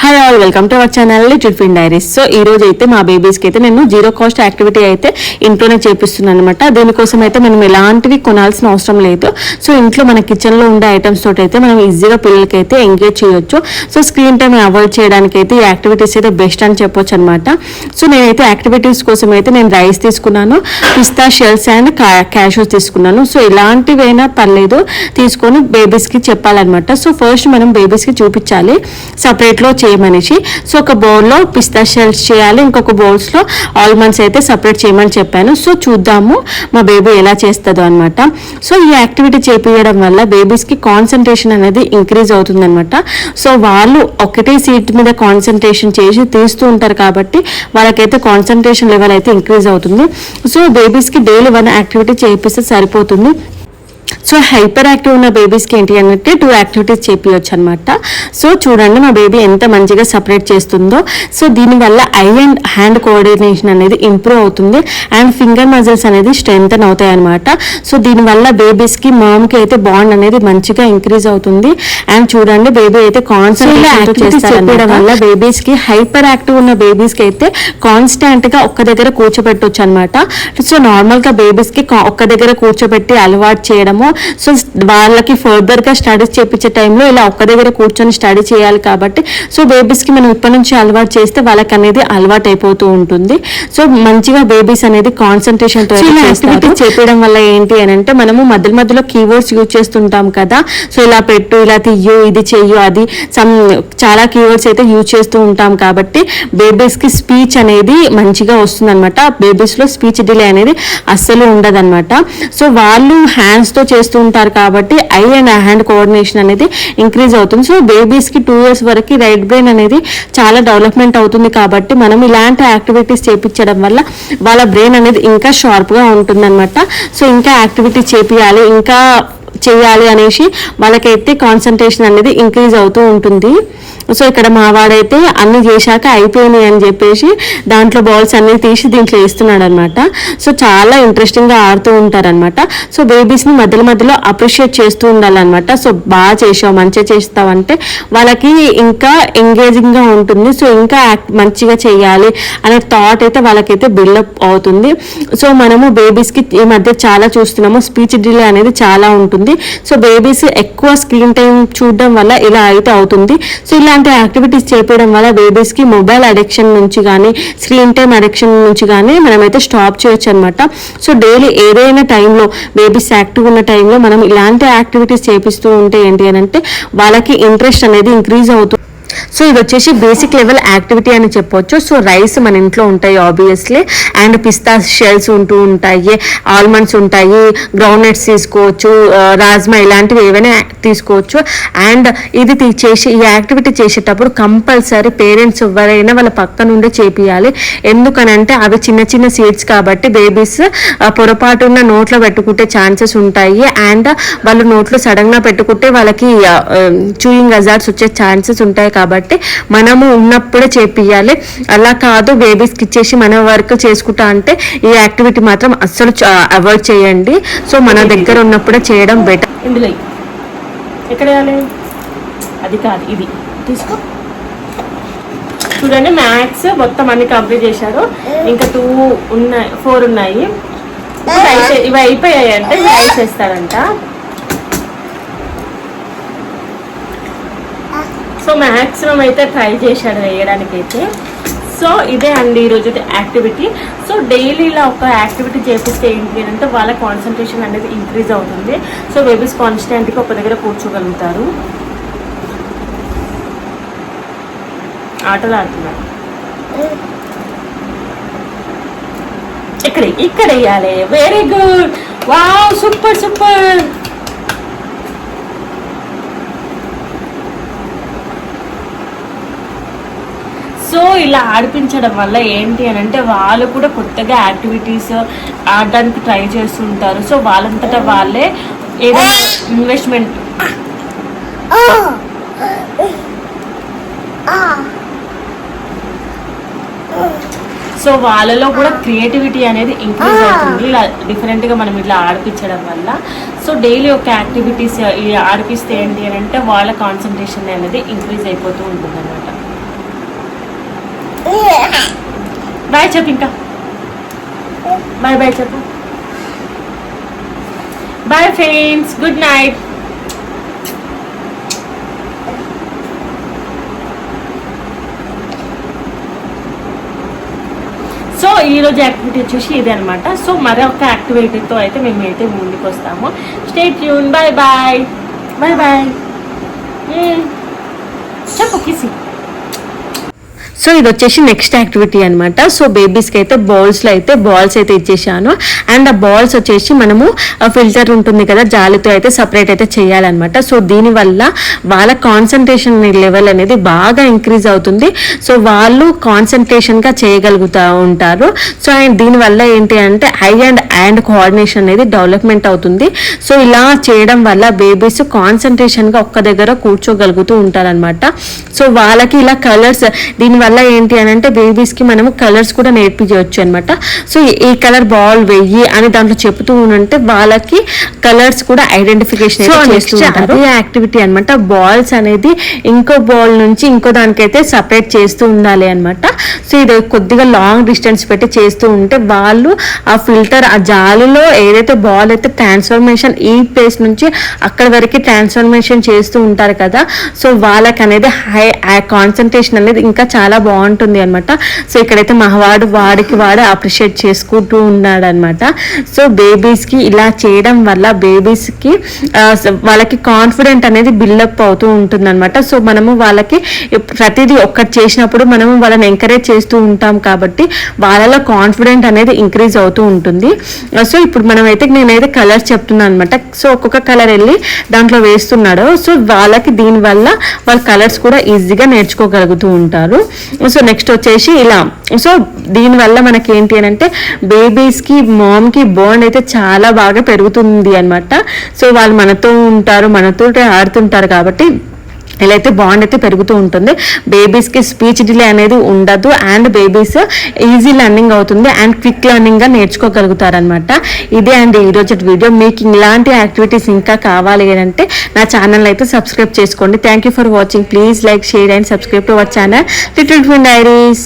Hi all, welcome to our channel little fin diaries. So ఈ రోజు అయితే మా బేబీస్కి అయితే నేను జీరో కాస్ట్ యాక్టివిటీ అయితే ఇంట్లోనే చేపిస్తున్నాను అనమాట. దీనికోసం అయితే మనం ఎలాంటివి కొనాల్సిన అవసరం లేదు. సో ఇంట్లో మన కిచెన్లో ఉండే ఐటమ్స్ తోటి అయితే మనం ఈజీగా పిల్లలకి అయితే ఎంగేజ్ చేయొచ్చు. సో స్క్రీన్ టైం అవాయిడ్ చేయడానికి అయితే ఈ యాక్టివిటీస్ అయితే బెస్ట్ అని చెప్పొచ్చు అనమాట. సో నేనైతే యాక్టివిటీస్ కోసం అయితే నేను రైస్ తీసుకున్నాను, పిస్తా షెల్స్ అండ్ క్యాషూస్ తీసుకున్నాను. సో ఇలాంటివైనా పర్లేదు తీసుకొని బేబీస్కి చెప్పాలన్నమాట. సో ఫస్ట్ మనం బేబీస్కి చూపించాలి సపరేట్లో చేయమనేసి. సో ఒక బౌల్లో పిస్తా షెల్స్ చేయాలి, ఇంకొక బౌల్స్లో ఆల్మండ్స్ అయితే సపరేట్ చేయమని చెప్పాను. సో చూద్దాము మా బేబీ ఎలా చేస్తుందో అనమాట. సో ఈ యాక్టివిటీ చేపించడం వల్ల బేబీస్కి కాన్సన్ట్రేషన్ అనేది ఇంక్రీజ్ అవుతుంది అనమాట. సో వాళ్ళు ఒకటే సీట్ మీద కాన్సన్ట్రేషన్ చేసి తీస్తూ ఉంటారు కాబట్టి వాళ్ళకైతే కాన్సన్ట్రేషన్ లెవెల్ అయితే ఇంక్రీజ్ అవుతుంది. సో బేబీస్కి డైలీ 1 యాక్టివిటీ చేపిస్తే సరిపోతుంది. సో హైపర్ యాక్టివ్ ఉన్న బేబీస్కి ఏంటి అంటే 2 యాక్టివిటీస్ చేపించవచ్చు అనమాట. సో చూడండి మా బేబీ ఎంత మంచిగా సపరేట్ చేస్తుందో. సో దీనివల్ల ఐ అండ్ హ్యాండ్ కోఆర్డినేషన్ అనేది ఇంప్రూవ్ అవుతుంది అండ్ ఫింగర్ మజిల్స్ అనేది స్ట్రెంగ్తన్ అవుతాయి అనమాట. సో దీనివల్ల బేబీస్కి మామ్కి అయితే బాండ్ అనేది మంచిగా ఇంక్రీజ్ అవుతుంది. అండ్ చూడండి బేబీ అయితే కాన్సన్ట్రేషన్ చేస్తారు వల్ల బేబీస్కి హైపర్ యాక్టివ్ ఉన్న బేబీస్కి అయితే కాన్స్టాంట్గా ఒక్క దగ్గర కూర్చోబెట్టవచ్చు అనమాట. సో నార్మల్గా బేబీస్కి ఒక్క దగ్గర కూర్చోబెట్టి అలవాటు చేయడము, సో వాళ్ళకి ఫర్దర్ గా స్టడీస్ చేపించే టైంలో ఇలా ఒక్క దగ్గర కూర్చొని స్టడీ చేయాలి కాబట్టి సో బేబీస్ కి మనం ఇప్పటి నుంచి అలవాటు చేస్తే వాళ్ళకి అనేది అలవాటు అయిపోతూ ఉంటుంది. సో మంచిగా బేబీస్ అనేది కాన్సన్ట్రేషన్ తో చేపించడం వల్ల ఏంటి అని అంటే మనము మధ్యలో కీవర్డ్స్ యూజ్ చేస్తుంటాం కదా. సో ఇలా పెట్టు, ఇలా తీయు, ఇది చెయ్యు, అది చాలా కీవర్డ్స్ అయితే యూజ్ చేస్తూ ఉంటాం కాబట్టి బేబీస్ కి స్పీచ్ అనేది మంచిగా వస్తుంది అనమాట. బేబీస్ లో స్పీచ్ డిలే అనేది అస్సలు ఉండదు అనమాట. సో వాళ్ళు హ్యాండ్స్ తో చేస్తూ ఉంటారు కాబట్టి ఐ అండ్ హ్యాండ్ కోఆర్డినేషన్ అనేది ఇంక్రీజ్ అవుతుంది. సో బేబీస్ కి 2 years వరకు రైట్ బ్రెయిన్ అనేది చాలా డెవలప్మెంట్ అవుతుంది కాబట్టి మనం ఇలాంటి యాక్టివిటీస్ చేపించడం వల్ల వాళ్ళ బ్రెయిన్ అనేది ఇంకా షార్ప్ గా ఉంటుంది అనమాట. సో ఇంకా యాక్టివిటీస్ చేపియాలి, ఇంకా చేయాలి అనేసి వాళ్ళకైతే కాన్సన్ట్రేషన్ అనేది ఇంక్రీజ్ అవుతూ ఉంటుంది. సో ఇక్కడ మా వాడైతే అన్ని చేశాక అయిపోయినాయి అని చెప్పేసి దాంట్లో బాల్స్ అన్ని తీసి దీంట్లో వేస్తున్నాడు అనమాట. సో చాలా ఇంట్రెస్టింగ్గా ఆడుతూ ఉంటారనమాట. సో బేబీస్ని మధ్యలో అప్రిషియేట్ చేస్తూ ఉండాలన్నమాట. సో బాగా చేసావు, మంచిగా చేస్తావంటే వాళ్ళకి ఇంకా ఎంగేజింగ్గా ఉంటుంది. సో ఇంకా మంచిగా చేయాలి అనే థాట్ అయితే వాళ్ళకైతే బిల్డప్ అవుతుంది. సో మనము బేబీస్కి ఈ మధ్య చాలా చూస్తున్నాము, స్పీచ్ డిలే అనేది చాలా ఉంటుంది. సో బేబీస్ ఎక్కువ స్క్రీన్ టైం చూడడం వల్ల ఇలా అయితే అవుతుంది. సో ఇలాంటి యాక్టివిటీస్ చేపడం వల్ల బేబీస్కి మొబైల్ అడిక్షన్ నుంచి కానీ స్క్రీన్ టైం అడిక్షన్ నుంచి కానీ మనమైతే స్టాప్ చేయొచ్చు అనమాట. సో డైలీ ఏదైనా టైంలో బేబీస్ యాక్టివ్ ఉన్న టైంలో మనం ఇలాంటి యాక్టివిటీస్ చేపిస్తూ ఉంటే ఏంటి అని అంటే వాళ్ళకి ఇంట్రెస్ట్ అనేది ఇంక్రీజ్ అవుతుంది. సో ఇది వచ్చేసి బేసిక్ లెవెల్ యాక్టివిటీ అని చెప్పొచ్చు. సో రైస్ మన ఇంట్లో ఉంటాయి ఆబ్వియస్లీ, అండ్ పిస్తా షెల్స్ ఉంటూ ఉంటాయి, ఆల్మండ్స్ ఉంటాయి, గ్రౌండ్ నట్స్ తీసుకోవచ్చు, రాజ్మా ఇలాంటివి ఏవైనా తీసుకోవచ్చు. అండ్ ఇది చేసి ఈ యాక్టివిటీ చేసేటప్పుడు కంపల్సరీ పేరెంట్స్ ఎవరైనా వాళ్ళ పక్క నుండే చేపియాలి. ఎందుకనంటే అవి చిన్న సీడ్స్ కాబట్టి బేబీస్ పొరపాటున్న నోట్లో పెట్టుకుంటే ఛాన్సెస్ ఉంటాయి. అండ్ వాళ్ళు నోట్లో సడన్ గా పెట్టుకుంటే వాళ్ళకి చూయింగ్ హజార్డ్స్ వచ్చే ఛాన్సెస్ ఉంటాయి కాబట్టి మనము ఉన్నప్పుడే చేపియాలి. అలా కాదు బేబీస్కి ఇచ్చేసి మన వర్క్ చేసుకుంటా అంటే ఈ యాక్టివిటీ మాత్రం అస్సలు అవాయిడ్ చేయండి. సో మన దగ్గర ఉన్నప్పుడే చేయడం బెటర్. ఇందులో ఎక్కడ వేయాలి? అది కాదు, ఇది తీసుకో. చూడండి మ్యాథ్స్ మొత్తం అన్ని కంప్లీట్ చేశారు. ఇంకా 4 ఉన్నాయి. ఇవి అయిపోయాయి అంటే రైస్ వేస్తారంట. సో మ్యాక్సిమం అయితే ట్రై చేశాడు వేయడానికి అయితే. సో ఇదే అండి ఈరోజు యాక్టివిటీ. సో డైలీ ఇలా ఒక యాక్టివిటీ చేపిస్తే ఏంటి అంటే వాళ్ళ కాన్సన్ట్రేషన్ అనేది ఇంక్రీజ్ అవుతుంది. సో బేబీస్ కాన్స్టెంట్గా ఒక దగ్గర కూర్చోగలుగుతారు, ఆటలు ఆడుతున్నారు. ఇక్కడ వేయాలి. Very good, wow, super. So ఇలా ఆడిపించడం వల్ల ఏంటి అని అంటే వాళ్ళు కూడా కొత్తగా యాక్టివిటీస్ ఆడడానికి ట్రై చేస్తుంటారు. సో వాళ్ళంతటా వాళ్ళే ఏదైనా ఇన్వెస్ట్మెంట్ సో వాళ్ళలో కూడా క్రియేటివిటీ అనేది ఇంక్రీజ్ అవుతుంది ఇలా డిఫరెంట్గా మనం ఇట్లా ఆడిపించడం వల్ల. సో డైలీ ఒక యాక్టివిటీస్ ఆడిపిస్తే ఏంటి అని అంటే వాళ్ళ కాన్సన్ట్రేషన్ అనేది ఇంక్రీజ్ అయిపోతూ ఉంటుంది అన్నమాట. బాయ్ చెప్పు, ఇంకా బాయ్ బాయ్ చెప్పు. Bye friends, good night. So ఈరోజు యాక్టివిటీ వచ్చేసి ఇదే అనమాట. సో మరొక యాక్టివిటీతో అయితే మేమైతే ముందుకు వస్తాము. Stay tune. Bye bye bye bye. చెప్పు కిసి. సో ఇది వచ్చేసి నెక్స్ట్ యాక్టివిటీ అనమాట. సో బేబీస్కి అయితే బాల్స్లో అయితే బాల్స్ అయితే ఇచ్చేసాను. అండ్ ఆ బాల్స్ వచ్చేసి మనము ఫిల్టర్ ఉంటుంది కదా, జాలితో అయితే సపరేట్ అయితే చేయాలన్నమాట. సో దీనివల్ల వాళ్ళ కాన్సన్ట్రేషన్ లెవెల్ అనేది బాగా ఇంక్రీజ్ అవుతుంది. సో వాళ్ళు కాన్సన్ట్రేషన్గా చేయగలుగుతూ ఉంటారు. సో అండ్ దీనివల్ల ఏంటి అంటే ఐ అండ్ హ్యాండ్ కోఆర్డినేషన్ అనేది డెవలప్మెంట్ అవుతుంది. సో ఇలా చేయడం వల్ల బేబీస్ కాన్సన్ట్రేషన్గా ఒక్క దగ్గర కూర్చోగలుగుతూ ఉంటారనమాట. సో వాళ్ళకి ఇలా కలర్స్ దీనివల్ల ఏంటి అని అంటే బేబీస్కి మనము కలర్స్ కూడా నేర్పించవచ్చు అనమాట. సో ఈ కలర్ బాల్ వెయ్యి అని దాంట్లో చెప్తూ ఉంటే వాళ్ళకి కలర్స్ కూడా ఐడెంటిఫికేషన్ చేస్తూ ఉంటారు. అదే యాక్టివిటీ అనమాట. బాల్స్ అనేది ఇంకో బాల్ నుంచి ఇంకో దానికైతే సపరేట్ చేస్తూ ఉండాలి అనమాట. సో ఇది కొద్దిగా లాంగ్ డిస్టెన్స్ పెట్టి చేస్తూ ఉంటే వాళ్ళు ఆ ఫిల్టర్ ఆ జాలిలో ఏదైతే బాల్ అయితే ట్రాన్స్ఫర్మేషన్ ఈ ప్లేస్ నుంచి అక్కడ వరకు ట్రాన్స్ఫర్మేషన్ చేస్తూ ఉంటారు కదా. సో వాళ్ళకి అనేది హై కాన్సన్ట్రేషన్ అనేది ఇంకా చాలా బాగుంటుంది అనమాట. సో ఇక్కడైతే వాడికి వాడు అప్రిషియేట్ చేసుకుంటూ ఉన్నాడు అనమాట. సో బేబీస్కి ఇలా చేయడం వల్ల బేబీస్కి వాళ్ళకి కాన్ఫిడెంట్ అనేది బిల్డప్ అవుతూ ఉంటుంది అనమాట. సో మనము వాళ్ళకి ప్రతిదీ ఒక్కటి చేసినప్పుడు మనము వాళ్ళని ఎంకరేజ్ చేస్తూ ఉంటాం కాబట్టి వాళ్ళలో కాన్ఫిడెంట్ అనేది ఇంక్రీజ్ అవుతూ ఉంటుంది. సో ఇప్పుడు నేనైతే కలర్స్ చెప్తున్నాను అనమాట. సో ఒక్కొక్క కలర్ వెళ్ళి దాంట్లో వేస్తున్నాడు. సో వాళ్ళకి దీనివల్ల వాళ్ళ కలర్స్ కూడా ఈజీగా నేర్చుకోగలుగుతూ ఉంటారు. సో నెక్స్ట్ వచ్చేసి ఇలా. సో దీనివల్ల మనకి ఏంటి అని అంటే బేబీస్కి మామ్కి బాండ్ అయితే చాలా బాగా పెరుగుతుంది అనమాట. సో వాళ్ళు మనతో ఉంటారు, మనతో ఆడుతుంటారు కాబట్టి ఇలా అయితే బాండ్ అయితే పెరుగుతూ ఉంటుంది. బేబీస్కి స్పీచ్ డిలే అనేది ఉండదు. అండ్ బేబీస్ ఈజీ లెర్నింగ్ అవుతుంది అండ్ క్విక్ లెర్నింగ్గా నేర్చుకోగలుగుతారు అనమాట. ఇదే అండి ఈరోజు వీడియో. మీకు ఇలాంటి యాక్టివిటీస్ ఇంకా కావాలి అంటే నా ఛానల్ అయితే సబ్స్క్రైబ్ చేసుకోండి. Thank you for watching. Please like, share and subscribe to our channel little twin diaries.